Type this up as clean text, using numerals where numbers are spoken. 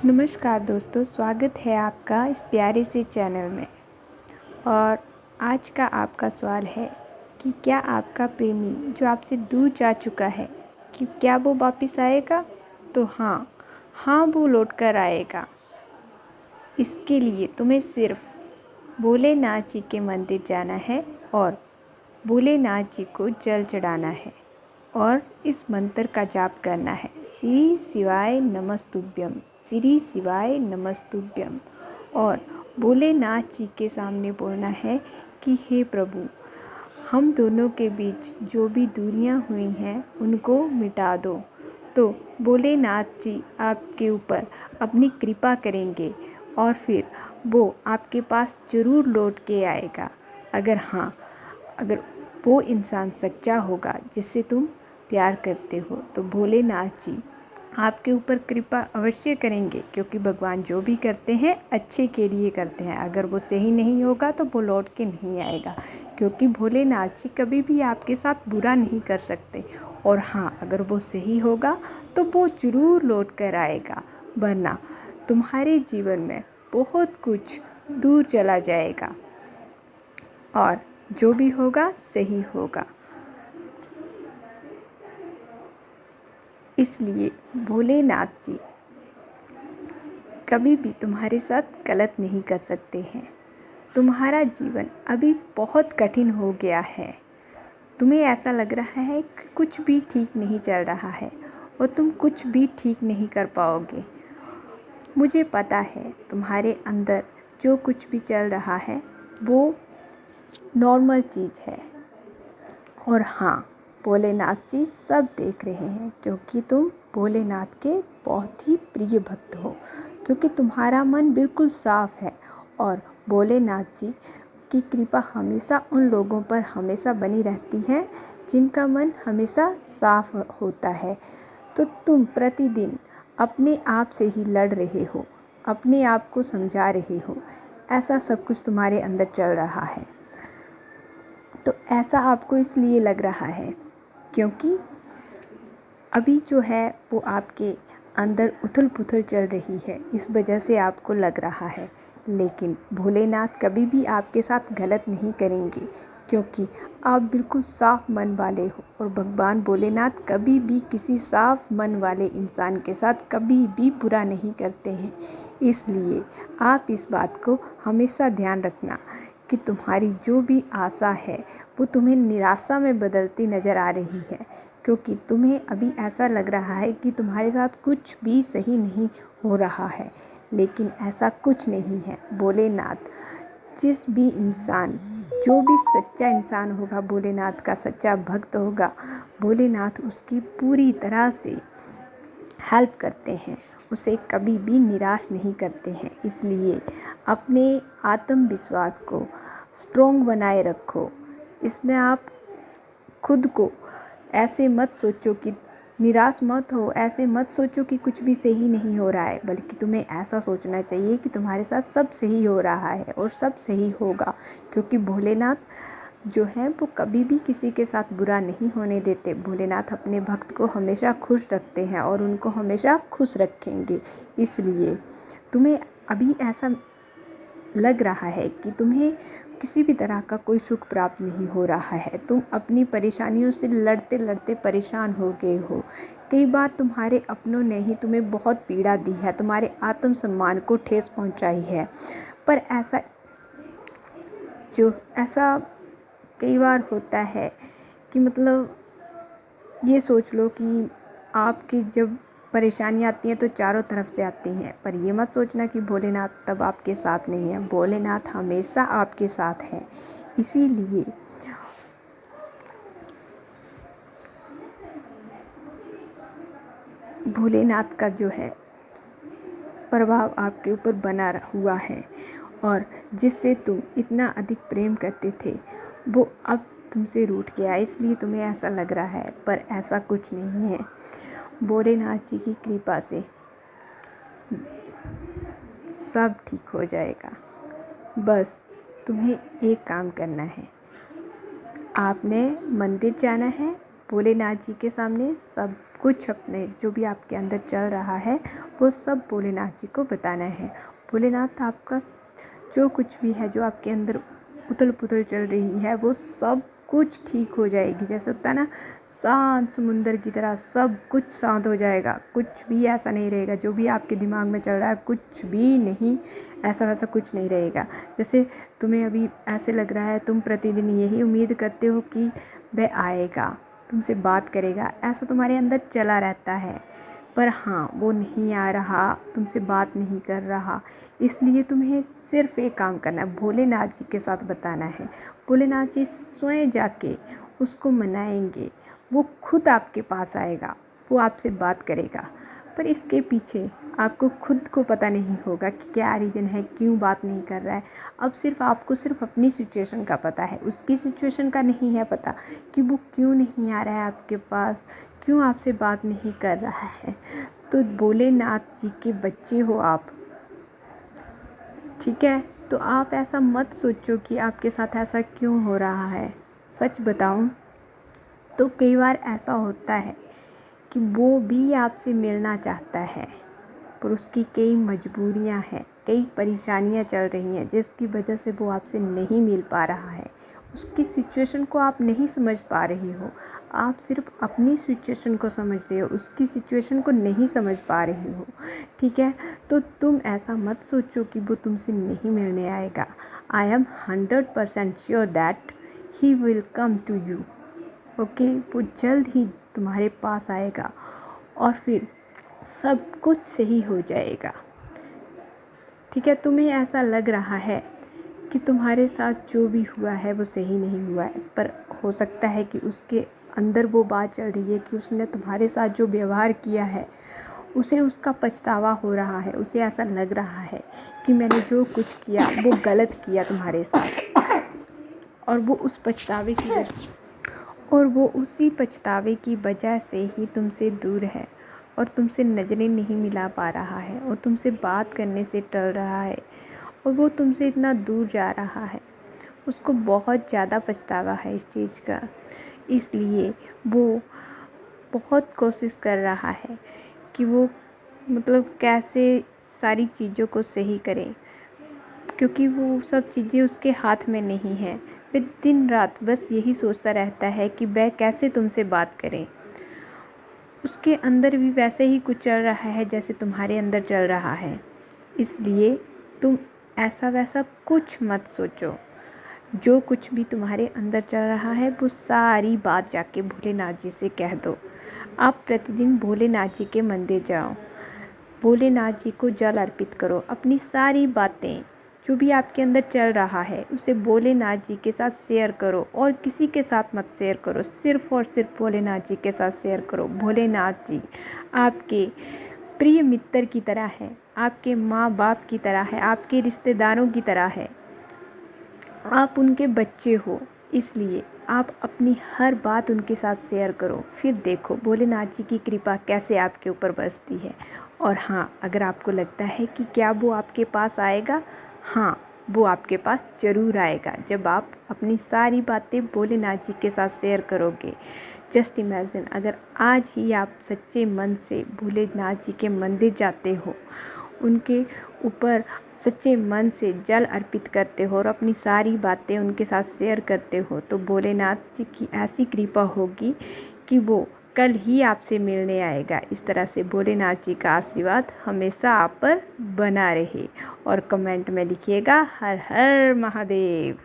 नमस्कार दोस्तों, स्वागत है आपका इस प्यारे से चैनल में। और आज का आपका सवाल है कि क्या आपका प्रेमी जो आपसे दूर जा चुका है कि क्या वो वापस आएगा? तो हाँ वो लौट कर आएगा। इसके लिए तुम्हें सिर्फ भोलेनाथ जी के मंदिर जाना है और भोलेनाथ जी को जल चढ़ाना है और इस मंत्र का जाप करना है, श्री शिवाय नमस्तुभ्यम, श्री शिवाय नमस्तुभ्यम। और भोलेनाथ जी के सामने बोलना है कि हे प्रभु, हम दोनों के बीच जो भी दूरियां हुई हैं उनको मिटा दो। तो भोलेनाथ जी आपके ऊपर अपनी कृपा करेंगे और फिर वो आपके पास ज़रूर लौट के आएगा। अगर वो इंसान सच्चा होगा जिससे तुम प्यार करते हो तो भोलेनाथ जी आपके ऊपर कृपा अवश्य करेंगे, क्योंकि भगवान जो भी करते हैं अच्छे के लिए करते हैं। अगर वो सही नहीं होगा तो वो लौट के नहीं आएगा, क्योंकि भोलेनाथ जी कभी भी आपके साथ बुरा नहीं कर सकते। और अगर वो सही होगा तो वो ज़रूर लौट कर आएगा, वरना तुम्हारे जीवन में बहुत कुछ दूर चला जाएगा और जो भी होगा सही होगा। इसलिए भोलेनाथ जी कभी भी तुम्हारे साथ गलत नहीं कर सकते हैं। तुम्हारा जीवन अभी बहुत कठिन हो गया है। तुम्हें ऐसा लग रहा है कि कुछ भी ठीक नहीं चल रहा है और तुम कुछ भी ठीक नहीं कर पाओगे। मुझे पता है तुम्हारे अंदर जो कुछ भी चल रहा है वो नॉर्मल चीज़ है। और भोलेनाथ जी सब देख रहे हैं, क्योंकि तुम भोलेनाथ के बहुत ही प्रिय भक्त हो, क्योंकि तुम्हारा मन बिल्कुल साफ है। और भोलेनाथ जी की कृपा हमेशा उन लोगों पर हमेशा बनी रहती है जिनका मन हमेशा साफ होता है। तो तुम प्रतिदिन अपने आप से ही लड़ रहे हो, अपने आप को समझा रहे हो, ऐसा सब कुछ तुम्हारे अंदर चल रहा है। तो ऐसा आपको इसलिए लग रहा है क्योंकि अभी जो है वो आपके अंदर उथल पुथल चल रही है, इस वजह से आपको लग रहा है। लेकिन भोलेनाथ कभी भी आपके साथ गलत नहीं करेंगे, क्योंकि आप बिल्कुल साफ मन वाले हो। और भगवान भोलेनाथ कभी भी किसी साफ मन वाले इंसान के साथ कभी भी बुरा नहीं करते हैं। इसलिए आप इस बात को हमेशा ध्यान रखना कि तुम्हारी जो भी आशा है वो तुम्हें निराशा में बदलती नज़र आ रही है, क्योंकि तुम्हें अभी ऐसा लग रहा है कि तुम्हारे साथ कुछ भी सही नहीं हो रहा है। लेकिन ऐसा कुछ नहीं है। भोलेनाथ जिस भी इंसान, जो भी सच्चा इंसान होगा, भोलेनाथ का सच्चा भक्त होगा, भोलेनाथ उसकी पूरी तरह से हेल्प करते हैं, उसे कभी भी निराश नहीं करते हैं। इसलिए अपने आत्मविश्वास को स्ट्रॉन्ग बनाए रखो। इसमें आप खुद को ऐसे मत सोचो कि निराश मत हो, ऐसे मत सोचो कि कुछ भी सही नहीं हो रहा है, बल्कि तुम्हें ऐसा सोचना चाहिए कि तुम्हारे साथ सब सही हो रहा है और सब सही होगा। क्योंकि भोलेनाथ जो है वो कभी भी किसी के साथ बुरा नहीं होने देते। भोलेनाथ अपने भक्त को हमेशा खुश रखते हैं और उनको हमेशा खुश रखेंगे। इसलिए तुम्हें अभी ऐसा लग रहा है कि तुम्हें किसी भी तरह का कोई सुख प्राप्त नहीं हो रहा है। तुम अपनी परेशानियों से लड़ते लड़ते परेशान हो गए हो। कई बार तुम्हारे अपनों ने ही तुम्हें बहुत पीड़ा दी है, तुम्हारे आत्मसम्मान को ठेस पहुंचाई है। पर ऐसा कई बार होता है कि मतलब ये सोच लो कि आपकी जब परेशानियाँ आती हैं तो चारों तरफ से आती हैं, पर ये मत सोचना कि भोलेनाथ तब आपके साथ नहीं है। भोलेनाथ हमेशा आपके साथ है। इसीलिए भोलेनाथ का जो है प्रभाव आपके ऊपर बना हुआ है, और जिससे तुम इतना अधिक प्रेम करते थे वो अब तुमसे रूठ गया, इसलिए तुम्हें ऐसा लग रहा है। पर ऐसा कुछ नहीं है। भोलेनाथ जी की कृपा से सब ठीक हो जाएगा। बस तुम्हें एक काम करना है, आपने मंदिर जाना है, भोलेनाथ जी के सामने सब कुछ अपने जो भी आपके अंदर चल रहा है वो सब भोलेनाथ जी को बताना है। भोलेनाथ आपका जो कुछ भी है, जो आपके अंदर उथल पुथल चल रही है, वो सब कुछ ठीक हो जाएगी। जैसे होता है ना, शांत समुंदर की तरह सब कुछ शांत हो जाएगा। कुछ भी ऐसा नहीं रहेगा जो भी आपके दिमाग में चल रहा है, कुछ भी नहीं, ऐसा वैसा कुछ नहीं रहेगा। जैसे तुम्हें अभी ऐसे लग रहा है, तुम प्रतिदिन यही उम्मीद करते हो कि वह आएगा, तुमसे बात करेगा, ऐसा तुम्हारे अंदर चला रहता है, पर हाँ वो नहीं आ रहा, तुमसे बात नहीं कर रहा। इसलिए तुम्हें सिर्फ एक काम करना है, भोलेनाथ जी के साथ बताना है। भोलेनाथ जी स्वयं जाके उसको मनाएंगे, वो खुद आपके पास आएगा, वो आपसे बात करेगा। पर इसके पीछे आपको खुद को पता नहीं होगा कि क्या रीज़न है, क्यों बात नहीं कर रहा है। अब सिर्फ आपको सिर्फ अपनी सिचुएशन का पता है, उसकी सिचुएशन का नहीं है पता कि वो क्यों नहीं आ रहा है आपके पास, क्यों आपसे बात नहीं कर रहा है। तो भोलेनाथ जी के बच्चे हो आप, ठीक है? तो आप ऐसा मत सोचो कि आपके साथ ऐसा क्यों हो रहा है। सच बताऊं तो कई बार ऐसा होता है कि वो भी आपसे मिलना चाहता है, पर उसकी कई मजबूरियां हैं, कई परेशानियां चल रही हैं, जिसकी वजह से वो आपसे नहीं मिल पा रहा है। उसकी सिचुएशन को आप नहीं समझ पा रही हो, आप सिर्फ अपनी सिचुएशन को समझ रहे हो, उसकी सिचुएशन को नहीं समझ पा रही हो, ठीक है? तो तुम ऐसा मत सोचो कि वो तुमसे नहीं मिलने आएगा। I am 100% sure that he will come to you. Okay, वो जल्द ही तुम्हारे पास आएगा और फिर सब कुछ सही हो जाएगा, ठीक है? तुम्हें ऐसा लग रहा है कि तुम्हारे साथ जो भी हुआ है वो सही नहीं हुआ है, पर हो सकता है कि उसके अंदर वो बात चल रही है कि उसने तुम्हारे साथ जो व्यवहार किया है उसे उसका पछतावा हो रहा है। उसे ऐसा लग रहा है कि मैंने जो कुछ किया वो गलत किया तुम्हारे साथ, और वो उसी पछतावे की वजह से ही तुमसे दूर है और तुमसे नज़रें नहीं मिला पा रहा है और तुमसे बात करने से टल रहा है, और वो तुमसे इतना दूर जा रहा है। उसको बहुत ज़्यादा पछतावा है इस चीज़ का, इसलिए वो बहुत कोशिश कर रहा है कि वो कैसे सारी चीज़ों को सही करे, क्योंकि वो सब चीज़ें उसके हाथ में नहीं है। वह दिन रात बस यही सोचता रहता है कि वह कैसे तुमसे बात करे। उसके अंदर भी वैसे ही कुछ चल रहा है जैसे तुम्हारे अंदर चल रहा है। इसलिए तुम ऐसा वैसा कुछ मत सोचो। जो कुछ भी तुम्हारे अंदर चल रहा है वो सारी बात जाके भोलेनाथ जी से कह दो। आप प्रतिदिन भोलेनाथ जी के मंदिर जाओ, भोलेनाथ जी को जल अर्पित करो, अपनी सारी बातें जो भी आपके अंदर चल रहा है उसे भोलेनाथ जी के साथ शेयर करो, और किसी के साथ मत शेयर करो, सिर्फ और सिर्फ भोलेनाथ जी के साथ शेयर करो। भोलेनाथ जी आपके प्रिय मित्र की तरह है, आपके माँ बाप की तरह है, आपके रिश्तेदारों की तरह है, आप उनके बच्चे हो। इसलिए आप अपनी हर बात उनके साथ शेयर करो, फिर देखो भोलेनाथ जी की कृपा कैसे आपके ऊपर बरसती है। और हाँ, अगर आपको लगता है कि क्या वो आपके पास आएगा, हाँ वो आपके पास ज़रूर आएगा जब आप अपनी सारी बातें भोलेनाथ जी के साथ शेयर करोगे। जस्ट इमेजिन, अगर आज ही आप सच्चे मन से भोलेनाथ जी के मंदिर जाते हो, उनके ऊपर सच्चे मन से जल अर्पित करते हो और अपनी सारी बातें उनके साथ शेयर करते हो, तो भोलेनाथ जी की ऐसी कृपा होगी कि वो कल ही आपसे मिलने आएगा। इस तरह से भोलेनाथ जी का आशीर्वाद हमेशा आप पर बना रहे। और कमेंट में लिखिएगा हर हर महादेव।